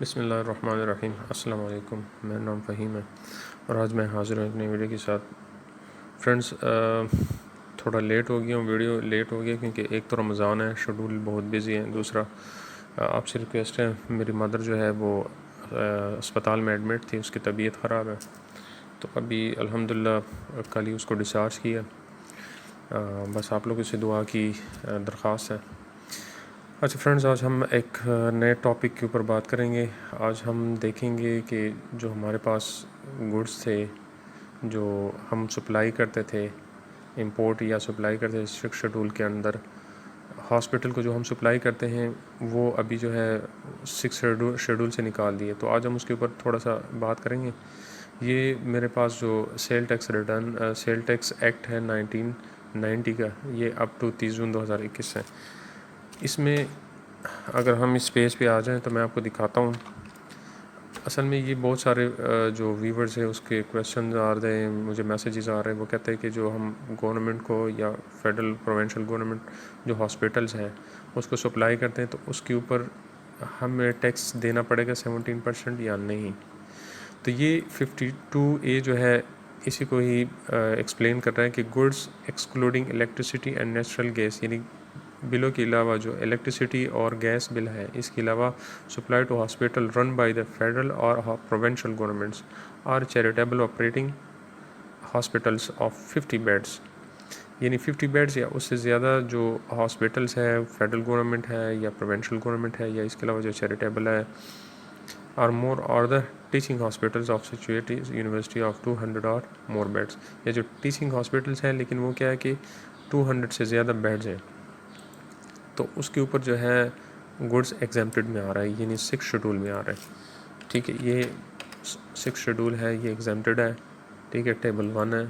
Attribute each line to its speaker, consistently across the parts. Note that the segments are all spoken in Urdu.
Speaker 1: بسم اللہ الرحمن الرحیم۔ السلام علیکم، میرا نام فہیم ہے اور آج میں حاضر ہوں ایک نئی ویڈیو کے ساتھ۔ فرینڈز، تھوڑا لیٹ ہو گیا ہوں، ویڈیو لیٹ ہو گیا کیونکہ ایک تو رمضان ہے، شیڈول بہت بزی ہے۔ دوسرا آپ سے ریکویسٹ ہے، میری مدر جو ہے وہ اسپتال میں ایڈمٹ تھی، اس کی طبیعت خراب ہے، تو ابھی الحمدللہ کل ہی اس کو ڈسچارج کیا۔ بس آپ لوگوں سے دعا کی درخواست ہے۔ اچھا فرینڈز، آج ہم ایک نئے ٹاپک کے اوپر بات کریں گے۔ آج ہم دیکھیں گے کہ جو ہمارے پاس گڈس تھے، جو ہم سپلائی کرتے تھے، امپورٹ یا سپلائی کرتے تھے 6 شیڈول کے اندر، ہاسپٹل کو جو ہم سپلائی کرتے ہیں وہ ابھی جو ہے 6 شیڈول سے نکال دیے، تو آج ہم اس کے اوپر تھوڑا سا بات کریں گے۔ یہ میرے پاس جو سیل ٹیکس ایکٹ ہے 1990 کا، یہ اپ ٹو 30 جون 2021 ہے۔ اس میں اگر ہم اس پیج پہ آ جائیں تو میں آپ کو دکھاتا ہوں۔ اصل میں یہ بہت سارے جو ویورز ہیں اس کے کویشچنز آ رہے ہیں، مجھے میسیجز آ رہے ہیں، وہ کہتے ہیں کہ جو ہم گورنمنٹ کو یا فیڈرل پروونشل گورنمنٹ جو ہاسپٹلز ہیں اس کو سپلائی کرتے ہیں تو اس کے اوپر ہمیں ٹیکس دینا پڑے گا 17% یا نہیں۔ تو یہ 52A جو ہے اسی کو ہی ایکسپلین کر رہا ہے کہ goods excluding electricity and natural gas, یعنی بلوں کے علاوہ جو الیکٹریسٹی اور گیس بل ہے، اس کے علاوہ supply to hospital run by the federal اور پروونشل گورنمنٹس اور charitable operating hospitals of 50 beds, یعنی 50 بیڈس یا اس سے زیادہ جو ہاسپٹلس ہے، فیڈرل گورنمنٹ ہے یا پروونشل گورنمنٹ ہے یا اس کے علاوہ جو چیریٹیبل ہے، اور مور اور دا ٹیچنگ ہاسپٹلس آف سچویٹیز یونیورسٹی آف 200 اور مور بیڈس، یا جو ٹیچنگ ہاسپٹلس ہیں لیکن وہ کیا ہے کہ 200 سے زیادہ بیڈز ہیں، تو اس کے اوپر جو ہے گڈس ایگزمپٹڈ میں آ رہا ہے، یعنی 6 شیڈول میں آ رہا ہے۔ ٹھیک ہے، یہ 6 شیڈول ہے، یہ ایگزمپٹڈ ہے۔ ٹھیک ہے، ٹیبل 1 ہے،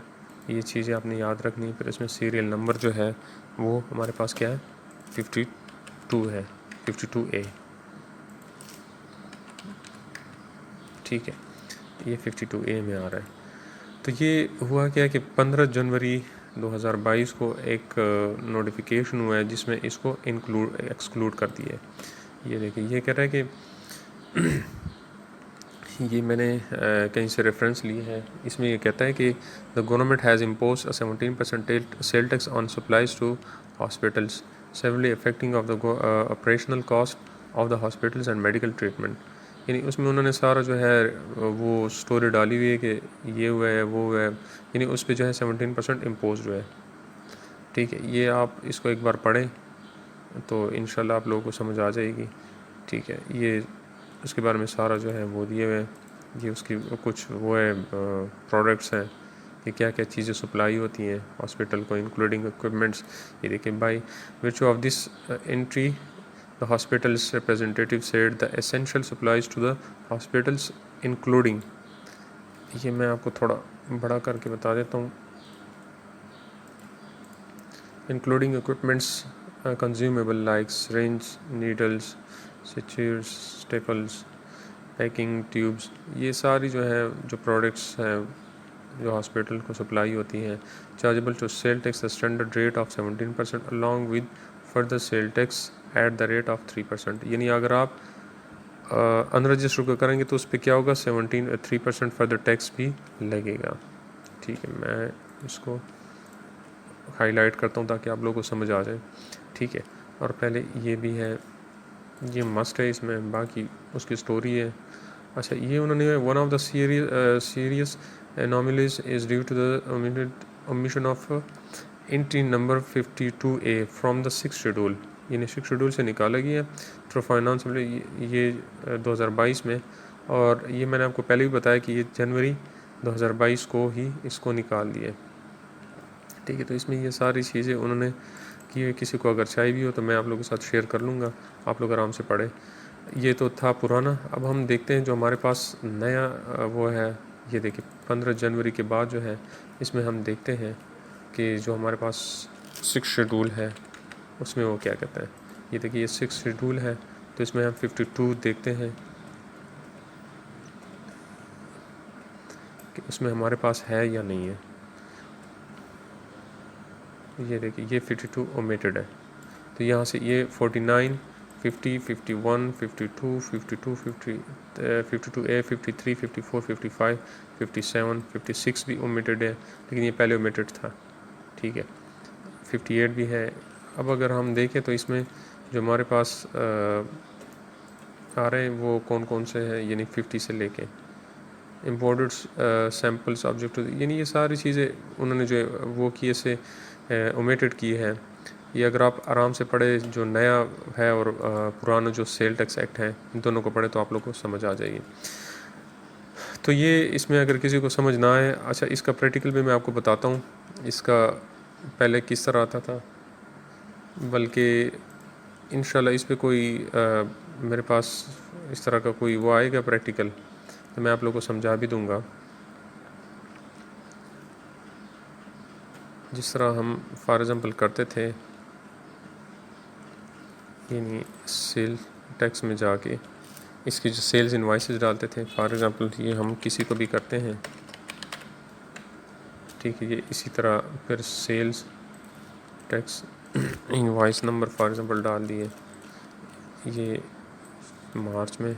Speaker 1: یہ چیزیں آپ نے یاد رکھنی۔ پھر اس میں سیریل نمبر جو ہے وہ ہمارے پاس کیا ہے، 52 ہے، 52A۔ ٹھیک ہے، یہ 52A میں آ رہا ہے۔ تو یہ ہوا کیا کہ 15 جنوری 2022 کو ایک نوٹیفیکیشن ہوا ہے جس میں اس کو ایکسکلوڈ کر دیا ہے۔ یہ دیکھیں، یہ کہہ رہا ہے کہ یہ میں نے کہیں سے ریفرنس لی ہے، اس میں یہ کہتا ہے کہ the government has impose 17% sale tax on supplies to hospitals severely affecting of the operational cost of the hospitals and medical treatment, یعنی اس میں انہوں نے سارا جو ہے وہ سٹوری ڈالی ہوئی ہے کہ یہ ہوا ہے وہ ہوا ہے، یعنی اس پہ جو ہے 17% امپوز جو ہے۔ ٹھیک ہے، یہ آپ اس کو ایک بار پڑھیں تو انشاءاللہ آپ لوگوں کو سمجھ آ جائے گی۔ ٹھیک ہے، یہ اس کے بارے میں سارا جو ہے وہ دیے ہوئے ہیں، یہ اس کی کچھ وہ ہے پروڈکٹس ہیں کہ کیا کیا چیزیں سپلائی ہوتی ہیں ہاسپٹل کو، انکلوڈنگ اکوپمنٹس۔ یہ دیکھیں، by which of this entry the hospital's representative said the essential supplies to the hospitals including، یہ میں آپ کو تھوڑا بڑا کر کے بتا دیتا ہوں، including equipments consumable like syringes, needles, sutures, staples, packing tubes, یہ ساری جو ہے جو پروڈکٹس ہیں جو ہاسپٹل کو سپلائی ہوتی ہیں، chargeable to sale tax standard rate of 17% along with further sale tax at the rate of 3%، یعنی اگر آپ انرجسٹر کو کریں گے تو اس پہ کیا ہوگا، 3% فردر ٹیکس بھی لگے گا۔ ٹھیک ہے، میں اس کو ہائی لائٹ کرتا ہوں تاکہ آپ لوگوں کو سمجھ آ جائے۔ ٹھیک ہے، اور پہلے یہ بھی ہے، یہ مسٹ ہے، اس میں باقی اس کی سٹوری ہے۔ اچھا، یہ انہوں نے one of the serious anomalies is due to the omission of entry number 52A from the 6 schedule, یعنی 6 شیڈول سے نکالا گیا ہے تھرو فائنانس، یہ 2022 میں، اور یہ میں نے آپ کو پہلے بھی بتایا کہ یہ جنوری 2022 کو ہی اس کو نکال دیا۔ ٹھیک ہے، تو اس میں یہ ساری چیزیں انہوں نے کی، کسی کو اگر چاہیے بھی ہو تو میں آپ لوگوں کے ساتھ شیئر کر لوں گا، آپ لوگ آرام سے پڑھیں۔ یہ تو تھا پرانا، اب ہم دیکھتے ہیں جو ہمارے پاس نیا وہ ہے۔ یہ دیکھیں 15 جنوری کے بعد جو ہے اس میں ہم دیکھتے ہیں کہ جو ہمارے پاس 6 شیڈول ہے اس میں وہ کیا کہتا ہے۔ یہ دیکھیں، یہ 6 شیڈول ہے، تو اس میں ہم 52 دیکھتے ہیں کہ اس میں ہمارے پاس ہے یا نہیں ہے۔ یہ دیکھیں، یہ 52 اومیٹڈ ہے، تو یہاں سے یہ 49 50, 51, 52, 52, 52A, 53, 54, 55, 57, 56 بھی omitted ہے لیکن یہ پہلے omitted تھا، ٹھیک ہے، 58 بھی ہے۔ اب اگر ہم دیکھیں تو اس میں جو ہمارے پاس آ رہے ہیں وہ کون کون سے ہیں، یعنی 50 سے لے کے امپورٹڈ سیمپلس آبجیکٹ، یعنی یہ ساری چیزیں انہوں نے جو وہ کیے سے اومیٹڈ کی ہے۔ یہ اگر آپ آرام سے پڑھے جو نیا ہے اور پرانا جو سیل ٹیکس ایکٹ ہے ان دونوں کو پڑھے تو آپ لوگ کو سمجھ آ جائے گی۔ تو یہ اس میں اگر کسی کو سمجھ نہ آئے، اچھا اس کا پریکٹیکل بھی میں آپ کو بتاتا ہوں اس کا پہلے کس طرح آتا تھا، بلکہ انشاءاللہ اس پہ کوئی میرے پاس اس طرح کا کوئی وہ آئے گا پریکٹیکل تو میں آپ لوگوں کو سمجھا بھی دوں گا، جس طرح ہم فار ایگزامپل کرتے تھے، یعنی سیل ٹیکس میں جا کے اس کی جو سیلز انوائسز ڈالتے تھے، فار ایگزامپل یہ ہم کسی کو بھی کرتے ہیں، ٹھیک ہے، یہ اسی طرح پھر sales tax invoice number for example ڈال دیے، یہ مارچ میں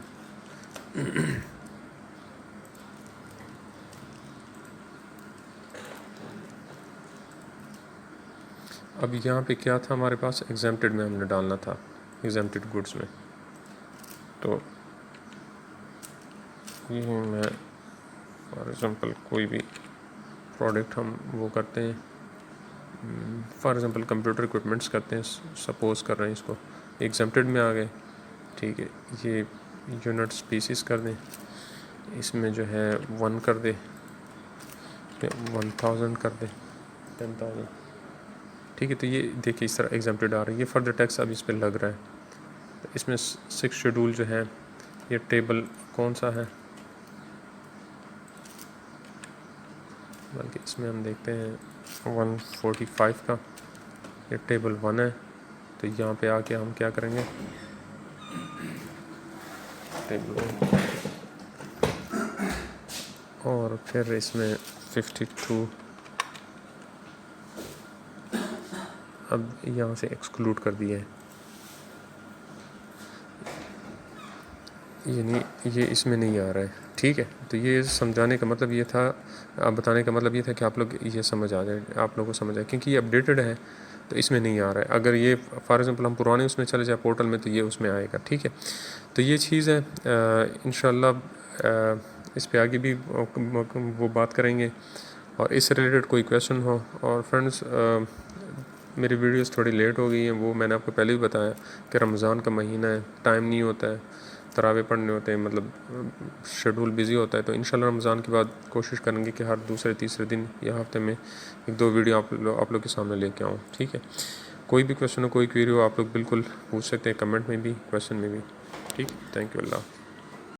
Speaker 1: اب یہاں پہ کیا تھا ہمارے پاس، ایگزیمپٹڈ میں ہم نے ڈالنا تھا، ایگزیمپٹڈ گڈس میں، تو یہ میں فار ایگزامپل کوئی بھی پروڈکٹ ہم وہ کرتے ہیں، فار ایگزامپل کمپیوٹر اکوپمنٹس کرتے ہیں، سپوز کر رہے ہیں اس کو ایگزیمپٹڈ میں آ گئے، ٹھیک ہے، یہ یونٹ اسپیسیز کر دیں، اس میں جو ہے 1 کر دے، 1000 کر دے، 10,000، ٹھیک ہے، تو یہ دیکھیے اس طرح ایگزیمپٹڈ آ رہی ہے، یہ فردر ٹیکس اب اس پہ لگ رہا ہے، تو اس میں 6 شیڈول جو ہے، یہ ٹیبل کون سا ہے، بلکہ اس میں ہم دیکھتے ہیں 145 کا، یہ ٹیبل 1 ہے، تو یہاں پہ آ کے ہم کیا کریں گے، ٹیبل 1 اور پھر اس میں 52 اب یہاں سے ایکسکلوڈ کر دیا ہے، یعنی یہ اس میں نہیں آ رہا ہے، ٹھیک ہے، تو یہ سمجھانے کا مطلب یہ تھا، بتانے کا مطلب یہ تھا کہ آپ لوگ یہ سمجھ آ جائے، آپ لوگوں کو سمجھ آئے، کیونکہ یہ اپڈیٹڈ ہے تو اس میں نہیں آ رہا ہے، اگر یہ فار ایگزامپل ہم پرانے اس میں چلے جائے پورٹل میں تو یہ اس میں آئے گا، ٹھیک ہے، تو یہ چیز ہے، انشاءاللہ اس پہ آگے بھی وہ بات کریں گے، اور اس سے ریلیٹڈ کوئی کویشچن ہو، اور فرینڈز میری ویڈیوز تھوڑی لیٹ ہو گئی ہیں، وہ میں نے آپ کو پہلے بھی بتایا کہ رمضان کا مہینہ ہے، ٹائم نہیں ہوتا ہے، تراویح پڑھنے ہوتے ہیں، مطلب شیڈول بزی ہوتا ہے، تو انشاءاللہ رمضان کے بعد کوشش کریں گے کہ ہر دوسرے تیسرے دن یا ہفتے میں 1-2 ویڈیو آپ لوگ کے سامنے لے کے آؤں، ٹھیک ہے، کوئی بھی کویشچن ہو، کوئی کوئری ہو، آپ لوگ بالکل پوچھ سکتے ہیں، کمنٹ میں بھی، کویشچن میں بھی، ٹھیک، تھینک یو، اللہ